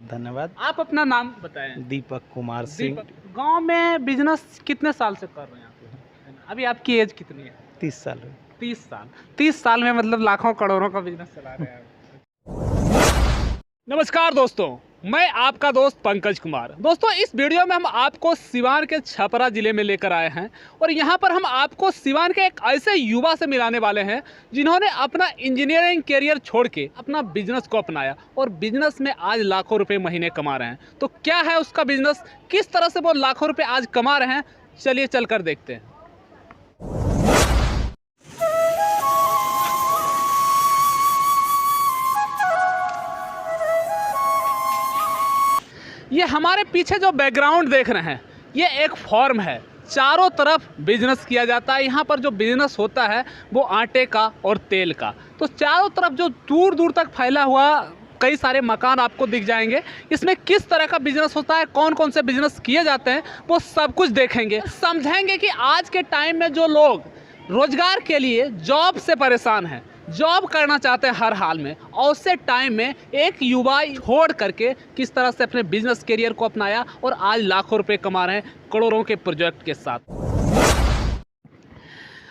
धन्यवाद। आप अपना नाम बताएं। दीपक कुमार सिंह। गांव में बिजनेस कितने साल से कर रहे हैं आप? अभी आपकी एज कितनी है? 30 साल। 30 साल। 30 साल में मतलब लाखों करोड़ों का बिजनेस चला रहे हैं आप। नमस्कार दोस्तों, मैं आपका दोस्त पंकज कुमार। दोस्तों, इस वीडियो में हम आपको सिवान के छपरा ज़िले में लेकर आए हैं और यहाँ पर हम आपको सिवान के एक ऐसे युवा से मिलाने वाले हैं जिन्होंने अपना इंजीनियरिंग करियर छोड़ के अपना बिजनेस को अपनाया और बिजनेस में आज लाखों रुपए महीने कमा रहे हैं। तो क्या है उसका बिजनेस, किस तरह से वो लाखों रुपए आज कमा रहे हैं, चलिए चलकर देखते हैं। ये हमारे पीछे जो बैकग्राउंड देख रहे हैं, ये एक फॉर्म है। चारों तरफ बिजनेस किया जाता है। यहाँ पर जो बिजनेस होता है वो आटे का और तेल का। तो चारों तरफ जो दूर दूर तक फैला हुआ कई सारे मकान आपको दिख जाएंगे। इसमें किस तरह का बिजनेस होता है, कौन कौन से बिजनेस किए जाते हैं, वो सब कुछ देखेंगे, समझेंगे कि आज के टाइम में जो लोग रोजगार के लिए जॉब से परेशान हैं, जॉब करना चाहते हैं हर हाल में, और उससे टाइम में एक युवा छोड़ करके किस तरह से अपने बिजनेस करियर को अपनाया और आज लाखों रुपए कमा रहे हैं करोड़ों के प्रोजेक्ट के साथ।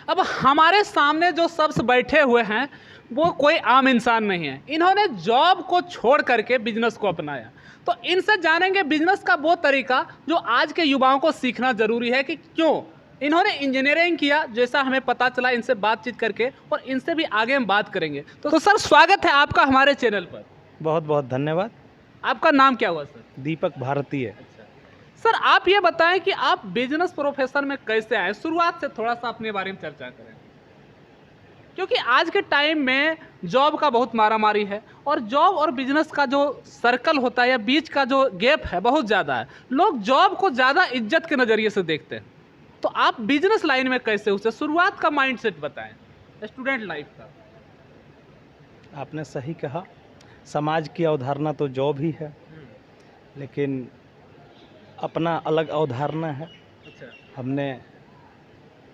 अब हमारे सामने जो शख्स बैठे हुए हैं वो कोई आम इंसान नहीं है। इन्होंने जॉब को छोड़ करके बिजनेस को अपनाया। तो इनसे जानेंगे बिजनेस का वो तरीका जो आज के युवाओं को सीखना ज़रूरी है कि क्यों इन्होंने इंजीनियरिंग किया, जैसा हमें पता चला इनसे बातचीत करके, और इनसे भी आगे हम बात करेंगे। तो सर, स्वागत है आपका हमारे चैनल पर। बहुत बहुत धन्यवाद। आपका नाम क्या हुआ सर? दीपक भारतीय। अच्छा सर, आप ये बताएं कि आप बिजनेस प्रोफेशन में कैसे आए, शुरुआत से थोड़ा सा अपने बारे में चर्चा करें, क्योंकि आज के टाइम में जॉब का बहुत मारामारी है और जॉब और बिजनेस का जो सर्कल होता है या बीच का जो गैप है बहुत ज़्यादा है। लोग जॉब को ज़्यादा इज्जत के नज़रिए से देखते हैं। तो आप बिजनेस लाइन में कैसे उसे शुरुआत का माइंडसेट बताएं, स्टूडेंट लाइफ का। आपने सही कहा, समाज की अवधारणा तो जॉब ही है, लेकिन अपना अलग अवधारणा है। अच्छा। हमने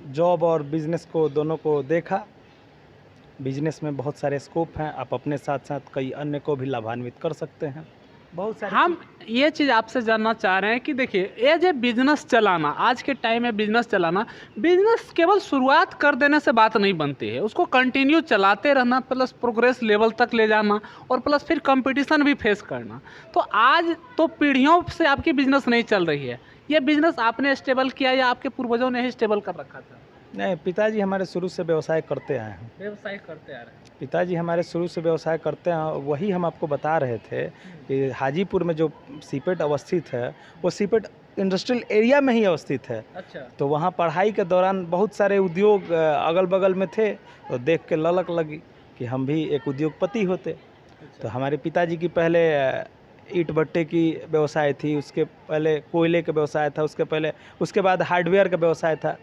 जॉब और बिजनेस को दोनों को देखा। बिजनेस में बहुत सारे स्कोप हैं, आप अपने साथ साथ कई अन्य को भी लाभान्वित कर सकते हैं। बहुत सारे हम ये चीज़ आपसे जानना चाह रहे हैं कि देखिए, एज ए बिजनेस चलाना, आज के टाइम में बिजनेस चलाना, बिजनेस केवल शुरुआत कर देने से बात नहीं बनती है, उसको कंटिन्यू चलाते रहना, प्लस प्रोग्रेस लेवल तक ले जाना, और प्लस फिर कंपटीशन भी फेस करना। तो आज तो पीढ़ियों से आपकी बिजनेस नहीं चल रही है। ये बिजनेस आपने स्टेबल किया या आपके पूर्वजों ने ही स्टेबल कर रखा था? नहीं, पिताजी हमारे शुरू से व्यवसाय करते आए हैं। व्यवसाय करते आ रहे हैं। पिताजी हमारे शुरू से व्यवसाय करते हैं। वही हम आपको बता रहे थे कि हाजीपुर में जो सीपेट अवस्थित है, वो सीपेट इंडस्ट्रियल एरिया में ही अवस्थित है। अच्छा। तो वहाँ पढ़ाई के दौरान बहुत सारे उद्योग अगल बगल में थे, तो देख के ललक लगी कि हम भी एक उद्योगपति होते। अच्छा। तो हमारे पिताजी की पहले ईंट भट्टे की व्यवसाय थी, उसके पहले कोयले का व्यवसाय था, उसके बाद हार्डवेयर का व्यवसाय था।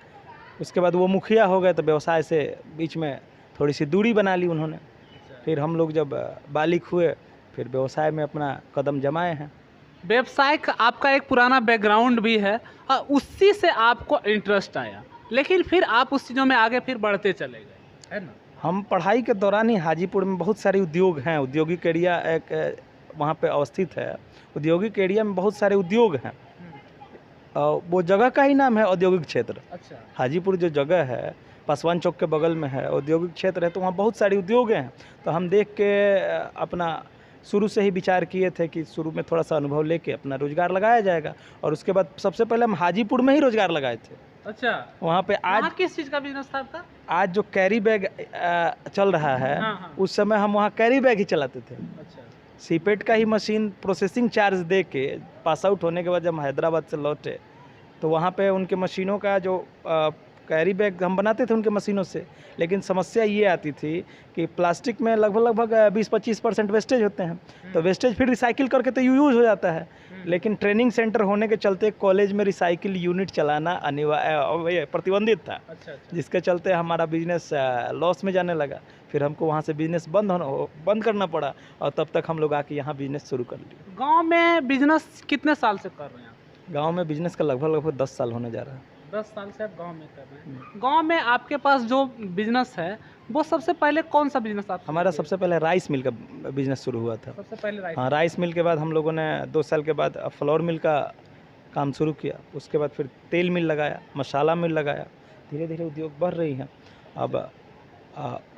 उसके बाद वो मुखिया हो गए, तो व्यवसाय से बीच में थोड़ी सी दूरी बना ली उन्होंने। फिर हम लोग जब बालिग हुए, फिर व्यवसाय में अपना कदम जमाए हैं। व्यवसाय का आपका एक पुराना बैकग्राउंड भी है और उसी से आपको इंटरेस्ट आया, लेकिन फिर आप उस चीज़ों में आगे फिर बढ़ते चले गए, है ना? हम पढ़ाई के दौरान ही हाजीपुर में बहुत सारे उद्योग हैं, औद्योगिक एरिया एक वहाँ पे अवस्थित है। औद्योगिक एरिया में बहुत सारे उद्योग हैं। वो जगह का ही नाम है औद्योगिक क्षेत्र। अच्छा। हाजीपुर जो जगह है, पासवान चौक के बगल में है, औद्योगिक क्षेत्र है, तो वहाँ बहुत सारे उद्योग हैं। तो हम देख के अपना शुरू से ही विचार किए थे कि शुरू में थोड़ा सा अनुभव लेके अपना रोजगार लगाया जाएगा, और उसके बाद सबसे पहले हम हाजीपुर में ही रोजगार लगाए थे। अच्छा। वहाँ पे आज किस चीज़ का बिजनेस था आपका? आज जो कैरी बैग चल रहा है, हाँ। उस समय हम वहाँ कैरी बैग ही चलाते थे। अच्छा। सीपेट का ही मशीन प्रोसेसिंग चार्ज दे के पास आउट होने के बाद जब हम हैदराबाद से लौटे, तो वहाँ पे उनके मशीनों का जो कैरी बैग हम बनाते थे उनके मशीनों से, लेकिन समस्या ये आती थी कि प्लास्टिक में लगभग 20-25% वेस्टेज होते हैं। तो वेस्टेज फिर रिसाइकिल करके तो यूज़ हो जाता है, लेकिन ट्रेनिंग सेंटर होने के चलते कॉलेज में रिसाइकिल यूनिट चलाना अनिवार्य प्रतिबंधित था। अच्छा। जिसके चलते हमारा बिजनेस लॉस में जाने लगा। फिर हमको वहाँ से बिजनेस बंद करना पड़ा, और तब तक हम लोग आके यहाँ बिजनेस शुरू कर लिए। गांव में बिजनेस कितने साल से कर रहे हैं आप? गांव में बिजनेस का लगभग 10 साल होने जा रहा है। 10 साल से आप गांव में कर रहे हैं। गांव में आपके पास जो बिजनेस है वो सबसे पहले कौन सा बिजनेस आप हमारा सबसे पहले राइस मिल का बिजनेस शुरू हुआ था। सबसे पहले राइस? हाँ, राइस मिल के बाद हम लोगों ने 2 साल के बाद फ्लोर मिल का काम शुरू किया। उसके बाद फिर तेल मिल लगाया, मसाला मिल लगाया। धीरे धीरे उद्योग बढ़ रही हैं। अब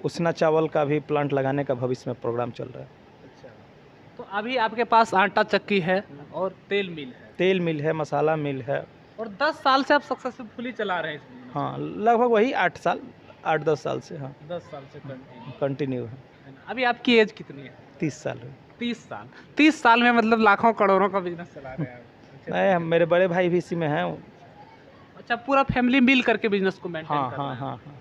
उसना चावल का भी प्लांट लगाने का भविष्य में प्रोग्राम चल रहा है। अच्छा, तो अभी आपके पास आटा चक्की है और तेल मिल है? तेल मिल है, मसाला मिल है। और 10 साल से आप सक्सेसफुली चला रहे हैं इस business हाँ, लगभग वही 8-10 साल से। हाँ, को? 10 साल से कंटिन्यू है। अभी आपकी एज कितनी है? 30 साल हुए। 30 साल में मतलब लाखों करोड़ों का बिजनेस चला रहे हैं आप। नहीं, मेरे बड़े भाई भी इसी में हैं। अच्छा, पूरा फैमिली मिल करके बिजनेस को मेंटेन हाँ कर रहे हाँ हैं। हाँ हाँ।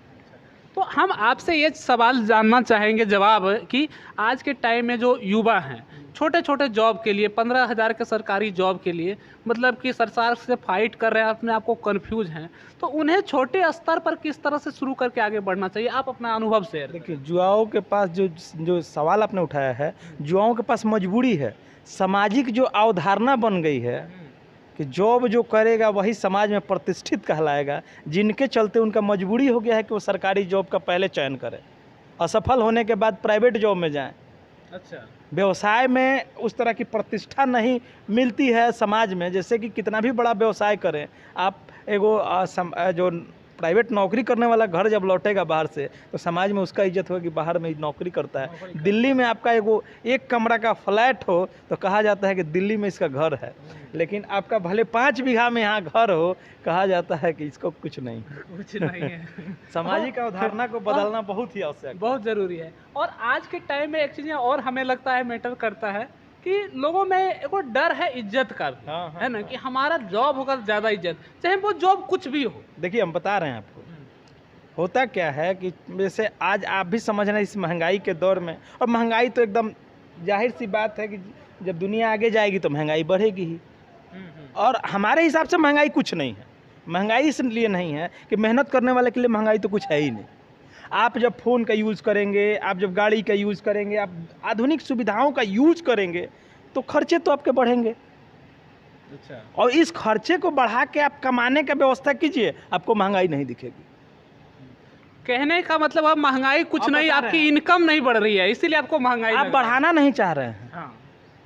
तो हम आपसे ये सवाल जानना चाहेंगे जवाब कि आज के टाइम में जो युवा हैं छोटे छोटे जॉब के लिए 15,000 के सरकारी जॉब के लिए मतलब कि सरकार से फाइट कर रहे हैं, अपने आप को कंफ्यूज हैं, तो उन्हें छोटे स्तर पर किस तरह से शुरू करके आगे बढ़ना चाहिए? आप अपना अनुभव शेयर करें। देखिए, युवाओं के पास जो सवाल आपने उठाया है, युवाओं के पास मजबूरी है। सामाजिक जो अवधारणा बन गई है कि जॉब जो करेगा वही समाज में प्रतिष्ठित कहलाएगा, जिनके चलते उनका मजबूरी हो गया है कि वो सरकारी जॉब का पहले चयन करें, असफल होने के बाद प्राइवेट जॉब में जाएं। अच्छा, व्यवसाय में उस तरह की प्रतिष्ठा नहीं मिलती है समाज में। जैसे कि कितना भी बड़ा व्यवसाय करें आप, जो प्राइवेट नौकरी करने वाला घर जब लौटेगा बाहर से तो समाज में उसका इज्जत होगी कि बाहर में नौकरी करता है। दिल्ली में आपका एक कमरा का फ्लैट हो तो कहा जाता है कि दिल्ली में इसका घर है, लेकिन आपका भले 5 बीघा में यहाँ घर हो, कहा जाता है कि इसको कुछ नहीं है। सामाजिक अवधारणा को बदलना बहुत ही आवश्यक है, बहुत ज़रूरी है। और आज के टाइम में एक चीज़ और हमें लगता है मैटर करता है कि लोगों में एक डर है इज्जत का भी। हाँ, हाँ, है ना, कि हमारा जॉब होगा ज़्यादा इज्जत, चाहे वो जॉब कुछ भी हो। देखिए, हम बता रहे हैं आपको, होता क्या है कि जैसे आज आप भी समझ रहे हैं इस महंगाई के दौर में, और महंगाई तो एकदम जाहिर सी बात है कि जब दुनिया आगे जाएगी तो महंगाई बढ़ेगी ही। और हमारे हिसाब से महंगाई कुछ नहीं है। महंगाई इसलिए नहीं है कि मेहनत करने वाले के लिए महंगाई तो कुछ है ही नहीं। आप जब फ़ोन का यूज़ करेंगे, आप जब गाड़ी का यूज़ करेंगे, आप आधुनिक सुविधाओं का यूज़ करेंगे तो खर्चे तो आपके बढ़ेंगे। अच्छा, और इस खर्चे को बढ़ा के आप कमाने का व्यवस्था कीजिए, आपको महंगाई नहीं दिखेगी। कहने का मतलब अब महंगाई कुछ आप नहीं, बता रहे आपकी हैं। इनकम नहीं बढ़ रही है इसीलिए आपको महंगाई आप लग रहा है। बढ़ाना नहीं चाह रहे हैं। हाँ,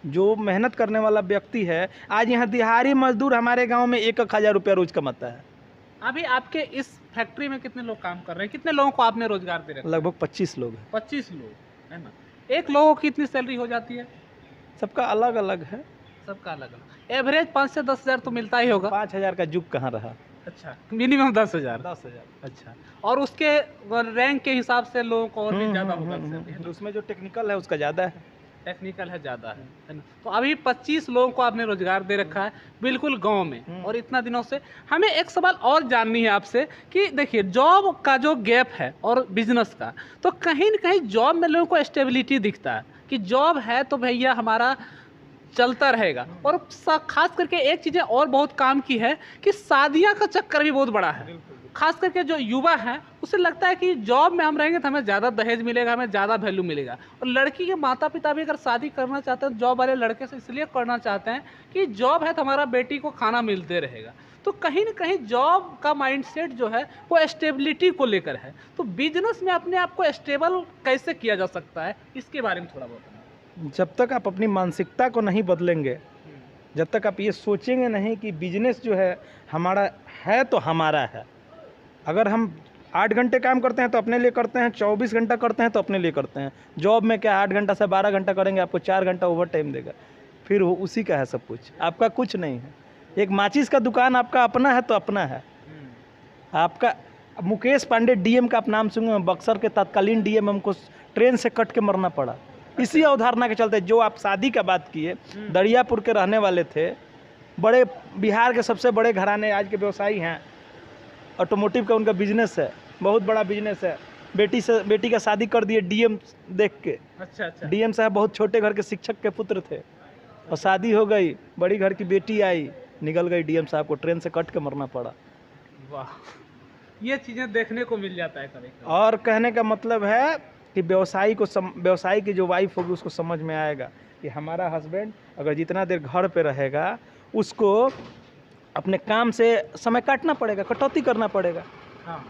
जो मेहनत करने वाला व्यक्ति है, आज यहाँ दिहाड़ी मजदूर हमारे गांव में 1-1 हज़ार रुपया रोज कमाता है। अभी आपके इस फैक्ट्री में कितने लोग काम कर रहे हैं? कितने लोगों को आपने रोजगार दे रखा है? लगभग 25 लोग हैं। 25 लोग, है ना। एक लोगों की कितनी सैलरी हो जाती है? सबका अलग अलग है। सबका अलग अलग। एवरेज 5 से 10 हज़ार तो मिलता ही होगा। 5,000 का जुग कहाँ रहा? अच्छा, मिनिमम 10,000। 10,000। अच्छा, और उसके रैंक के हिसाब से लोगों को और भी ज़्यादा होगा salary, है ना? उसमें जो टेक्निकल है उसका ज़्यादा है। टेक्निकल है ज़्यादा है ना। तो अभी 25 लोगों को आपने रोजगार दे रखा है बिल्कुल गांव में, और इतना दिनों से। हमें एक सवाल और जाननी है आपसे कि देखिए, जॉब का जो गैप है और बिजनेस का, तो कहीं न कहीं जॉब में लोगों को स्टेबिलिटी दिखता है कि जॉब है तो भैया हमारा चलता रहेगा। और खास करके एक चीज़ें और बहुत काम की है कि शादियाँ का चक्कर भी बहुत बड़ा है। खास करके जो युवा हैं उसे लगता है कि जॉब में हम रहेंगे तो हमें ज़्यादा दहेज मिलेगा, हमें ज़्यादा वैल्यू मिलेगा। और लड़की के माता पिता भी अगर शादी करना चाहते हैं जॉब वाले लड़के से इसलिए करना चाहते हैं कि जॉब है तो हमारा बेटी को खाना मिलते रहेगा। तो कहीं ना कहीं जॉब का माइंडसेट जो है वो स्टेबिलिटी को लेकर है। तो बिजनेस में अपने आप को स्टेबल कैसे किया जा सकता है, इसके बारे में थोड़ा बहुत। जब तक आप अपनी मानसिकता को नहीं बदलेंगे, जब तक आप ये सोचेंगे नहीं कि बिजनेस जो है हमारा है तो हमारा है। अगर हम 8 घंटे काम करते हैं तो अपने लिए करते हैं, 24 घंटा करते हैं तो अपने लिए करते हैं। जॉब में क्या 8 घंटा से 12 घंटा करेंगे, आपको 4 घंटा ओवर टाइम देगा, फिर वो उसी का है सब कुछ, आपका कुछ नहीं है। एक माचिस का दुकान आपका अपना है तो अपना है। आपका मुकेश पांडे डीएम का आप नाम सुने, बक्सर के तत्कालीन डीएम, हमको ट्रेन से कट के मरना पड़ा इसी अवधारणा के चलते। जो आप शादी का बात किए, दरियापुर के रहने वाले थे, बड़े बिहार के सबसे बड़े घराने आज के व्यवसायी हैं, ऑटोमोटिव का उनका बिजनेस है, बहुत बड़ा बिजनेस है। बेटी का शादी कर दिए डीएम देख के। अच्छा अच्छा। डीएम साहब बहुत छोटे घर के शिक्षक के पुत्र थे, और शादी हो गई, बड़ी घर की बेटी आई, निकल गई, डीएम साहब को ट्रेन से कट के मरना पड़ा। वाह, ये चीज़ें देखने को मिल जाता है कभी। और कहने का मतलब है कि व्यवसायी की जो वाइफ होगी उसको समझ में आएगा कि हमारा हस्बैंड अगर जितना देर घर पे रहेगा उसको अपने काम से समय काटना पड़ेगा, कटौती करना पड़ेगा। हाँ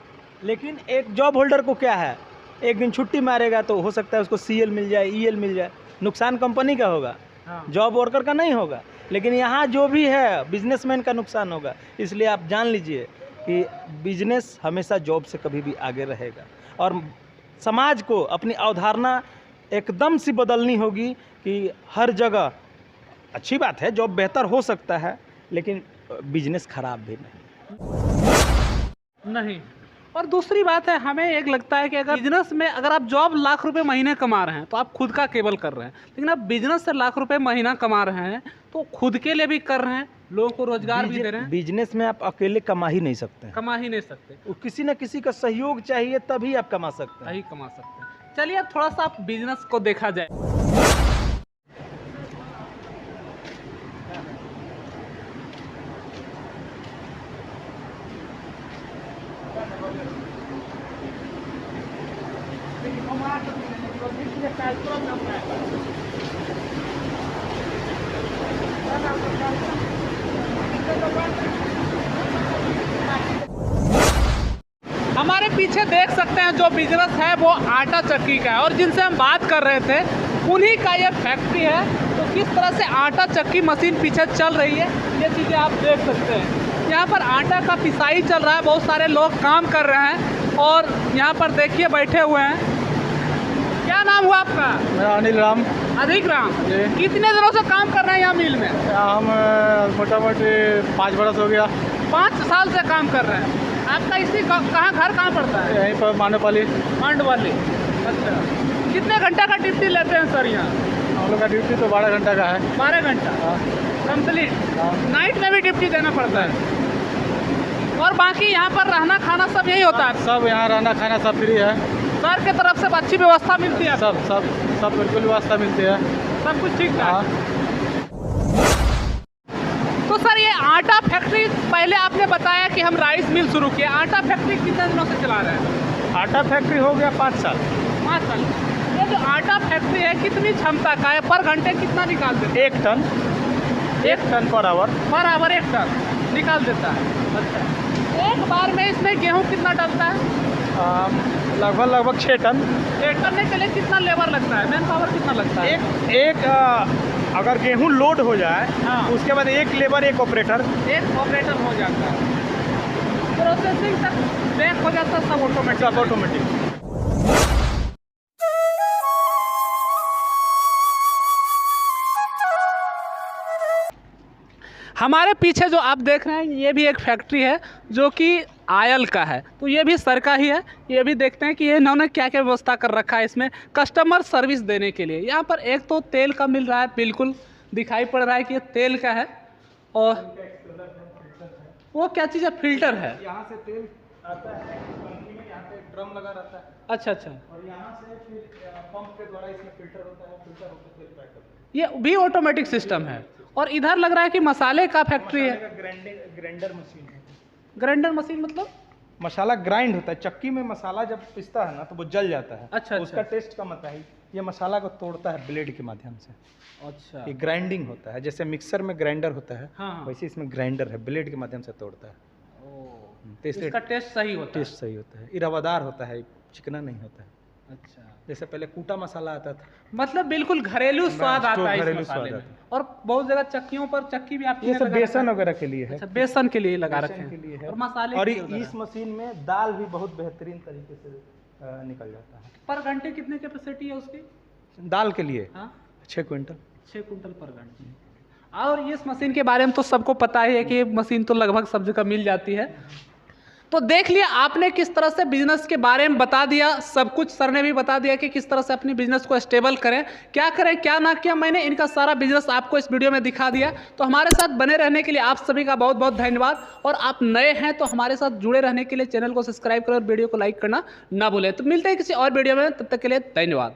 लेकिन एक जॉब होल्डर को क्या है, एक दिन छुट्टी मारेगा तो हो सकता है उसको CL मिल जाए, EL मिल जाए, नुकसान कंपनी का होगा, हाँ जॉब वर्कर का नहीं होगा। लेकिन यहाँ जो भी है बिजनेसमैन का नुकसान होगा। इसलिए आप जान लीजिए कि बिजनेस हमेशा जॉब से कभी भी आगे रहेगा। और समाज को अपनी अवधारणा एकदम सी बदलनी होगी कि हर जगह, अच्छी बात है जॉब बेहतर हो सकता है लेकिन बिजनेस खराब भी नहीं। और दूसरी बात है, हमें एक लगता है कि अगर बिजनेस में अगर आप जॉब लाख रुपए महीने कमा रहे हैं तो आप खुद का केवल कर रहे हैं, लेकिन आप बिजनेस से लाख रुपए महीना कमा रहे हैं तो खुद के लिए भी कर रहे हैं, लोगों को रोजगार भी दे रहे हैं। बिजनेस में आप अकेले कमा ही नहीं सकते हैं, कमा ही नहीं सकते, किसी न किसी का सहयोग चाहिए तभी आप कमा सकते हैं। नहीं कमा सकते। चलिए अब थोड़ा सा आप बिजनेस को देखा जाए। हमारे पीछे देख सकते हैं जो बिजनेस है वो आटा चक्की का है, और जिनसे हम बात कर रहे थे उन्हीं का ये फैक्ट्री है। तो किस तरह से आटा चक्की मशीन पीछे चल रही है ये चीज़ें आप देख सकते हैं। यहाँ पर आटा का पिसाई चल रहा है, बहुत सारे लोग काम कर रहे हैं और यहाँ पर देखिए बैठे हुए हैं। क्या नाम हुआ आपका? मेरा अनिल राम। अधिक राम जी। कितने दिनों से काम कर रहे हैं यहाँ मिल में? हम मोटा मोटी 5 बरस हो गया। 5 साल से काम कर रहे हैं। आपका इसी कहाँ घर कहाँ पड़ता है? यहीं पर मानोपाली। मांडवाली। अच्छा, कितने घंटा का ड्यूटी लेते हैं सर यहाँ? हम लोग का ड्यूटी तो 12 घंटा का है। 12 घंटा हाँ। कंप्लीट। हाँ। नाइट में भी ड्यूटी देना पड़ता है। और बाकी यहाँ पर रहना खाना सब यही होता है? सब यहाँ रहना खाना सब फ्री है। सर के तरफ से अच्छी व्यवस्था मिलती है? सब बिल्कुल व्यवस्था मिलती है। सब कुछ ठीक ठाक। हाँ। तो सर ये आटा फैक्ट्री, पहले आपने बताया कि हम राइस मिल शुरू किए, आटा फैक्ट्री कितने दिनों से चला रहे हैं? आटा फैक्ट्री हो गया 5 साल। 5 साल। ये जो आटा फैक्ट्री है कितनी क्षमता का है? पर घंटे कितना निकाल देते हैं? 1 ton, 1 ton per hour. Per hour 1 ton निकाल देता है। अच्छा, एक बार में इसमें गेहूँ कितना डलता है? लगभग 6 टन। 1 टन के लिए कितना लेबर लगता है? मैन पावर कितना लगता है? एक अगर गेहूं लोड हो जाए हाँ। उसके बाद 1 लेबर 1 ऑपरेटर। एक ऑपरेटर हो जाता है। प्रोसेसिंग तक बैक हो जाता है, सब ऑटोमेटिक। हमारे पीछे जो आप देख रहे हैं ये भी एक फैक्ट्री है जो कि आयल का है, तो ये भी सर का ही है। ये भी देखते हैं कि ये इन्होंने क्या क्या व्यवस्था कर रखा है इसमें कस्टमर सर्विस देने के लिए। यहाँ पर एक तो तेल का मिल रहा है, बिल्कुल दिखाई पड़ रहा है कि ये तेल का है। और वो क्या चीज़ है? फिल्टर है। यहाँ से तेल आता है कंपनी में, यहाँ पे ड्रम लगा रहता है अच्छा अच्छा। और यहाँ से फिर पंप के द्वारा इसमें फिल्टर होता है, फिल्टर होकर तेल पैक करता है। ये भी ऑटोमेटिक सिस्टम है। और इधर लग रहा है कि मसाले का फैक्ट्री है। ग्राइंडर मशीन है। ग्राइंडर मशीन मतलब? मसाला ग्राइंड होता है, चक्की में मसाला जब पिसता है ना तो वो जल जाता है। अच्छा, तो उसका टेस्ट का मतलब है ये मसाला को तोड़ता है ब्लेड के माध्यम से। अच्छा, ये ग्राइंडिंग होता है, जैसे मिक्सर में ग्राइंडर होता है हाँ। वैसे इसमें ग्राइंडर है, ब्लेड के माध्यम से तोड़ता है। तो इसलिए इसका टेस्ट सही होता है। टेस्ट सही होता है, इरावादार होता है, चिकना नहीं होता है। अच्छा, जैसे पहले कूटा मसाला आता था, मतलब बिल्कुल घरेलू स्वाद आता है इस घरेलू मसाले स्वाद में। और बहुत जगह चक्कियों पर चक्की भी आपकी ये सब बेसन वगैरह के लिए है। अच्छा, बेसन के लिए लगा रखे बेसन के लिए हैं। है। और मसाले और के लिए इस मशीन में दाल भी बहुत बेहतरीन तरीके से निकल जाता है। पर घंटे कितने कैपेसिटी है उसकी? दाल के लिए हाँ, 6 क्विंटल। 6 कुंटल पर घंटे। और इस मशीन के बारे में तो सबको पता ही है कि ये मशीन तो लगभग सब जगह मिल जाती है। तो देख लिया आपने किस तरह से बिजनेस के बारे में बता दिया, सब कुछ सर ने भी बता दिया कि किस तरह से अपनी बिजनेस को स्टेबल करें, क्या करें क्या ना किया। मैंने इनका सारा बिजनेस आपको इस वीडियो में दिखा दिया। तो हमारे साथ बने रहने के लिए आप सभी का बहुत बहुत धन्यवाद। और आप नए हैं तो हमारे साथ जुड़े रहने के लिए चैनल को सब्सक्राइब करें और वीडियो को लाइक करना ना भूलें। तो मिलते हैं किसी और वीडियो में, तब तक के लिए धन्यवाद।